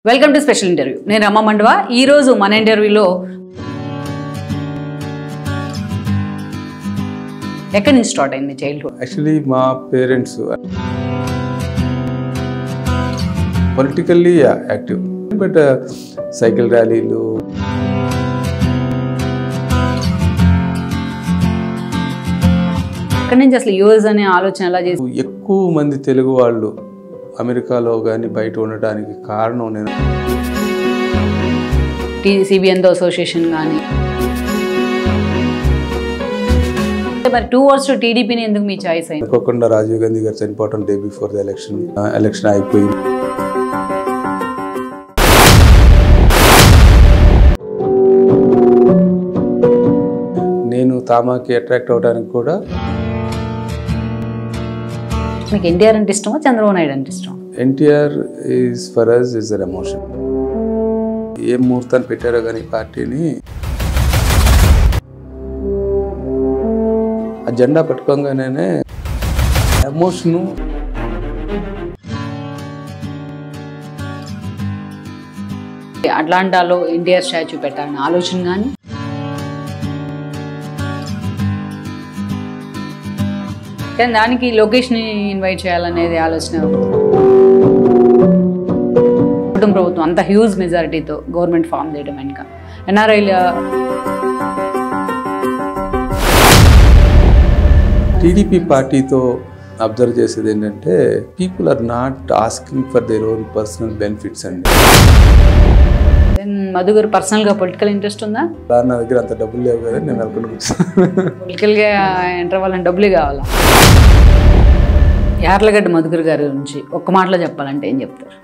Welcome to special interview. నేను రమ్మ మండవ. ఈరోజు మన ఇంటర్వ్యూలో ఎక్కడి నుంచి స్టార్ట్ అయింది చైల్డ్హుడ్? యాక్చువల్లీ మా parents politically active, but cycle ర్యాలీలు, ఎక్కడి నుంచి అసలు యూఎస్ అనే ఆలోచన ఎలా చేసి? ఎక్కువ మంది తెలుగు వాళ్ళు అమెరికాలో కానీ బయట ఉండడానికి కారణం నేను సిబిఎన్తో అసోసియేషన్ కానీ. మరి 2 years టీడీపీని ఎందుకు మీ చాయిస్ అయింది? అనుకోకుండా రాజీవ్ గాంధీ గారు చనిపోవటం డే బిఫోర్ ద ఎలక్షన్ అయిపోయింది. నేను తామాకి అట్రాక్ట్ అవడానికి కూడా. మీకు ఎన్టీఆర్ అంటే ఇష్టమా, చంద్రబాబు నాయుడు అంటే ఇష్టం? NTR is for us is an emotion. ఏ ముహూర్తాన్ని పెట్టారో కానీ పార్టీని, ఆ జెండా పట్టుకోగానే ఎమోషను. అట్లాంటాలో ఎన్టీఆర్ స్టాచ్యూ పెట్టాలని ఆలోచన కానీ, కానీ దానికి లొకేషన్ ఇన్వైట్ చేయాలనేది ఆలోచన. కుటుంబ ప్రభుత్వం అంత హ్యూజ్ మెజారిటీతో గవర్నమెంట్ ఫామ్ చేయడం వెనుక ఎన్ఆర్ఐల టీడీపీ పార్టీతో అబ్జర్వ్ చేసేది ఏంటంటే, people are not asking for their own personal benefits అండి. మధు గారు పర్సనల్గా పొలిటికల్ ఇంట్రెస్ట్ ఉందా? నా దగ్గర అంత డబ్బులు లేవు కదా, నేను అనుకున్నాను పొలిటికల్గా ఎంటర్ అవ్వాలని డబ్బులే కావాలా? యార్లగడ్డ మధుకర్ గారి గురించి ఒక్క మాటలో చెప్పాలంటే ఏం చెప్తారు?